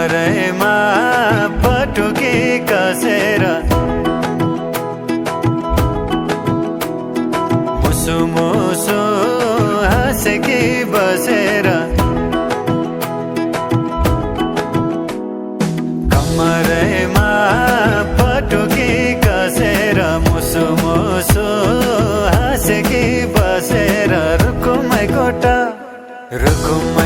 कमरैमा पटुकी कसेर मुसु मुसु हाँसेकी बसेर कमरैमा पटुकी कसेर मुसु मुसु हाँसेकी बसेर रुकुमै कोटा रुकुम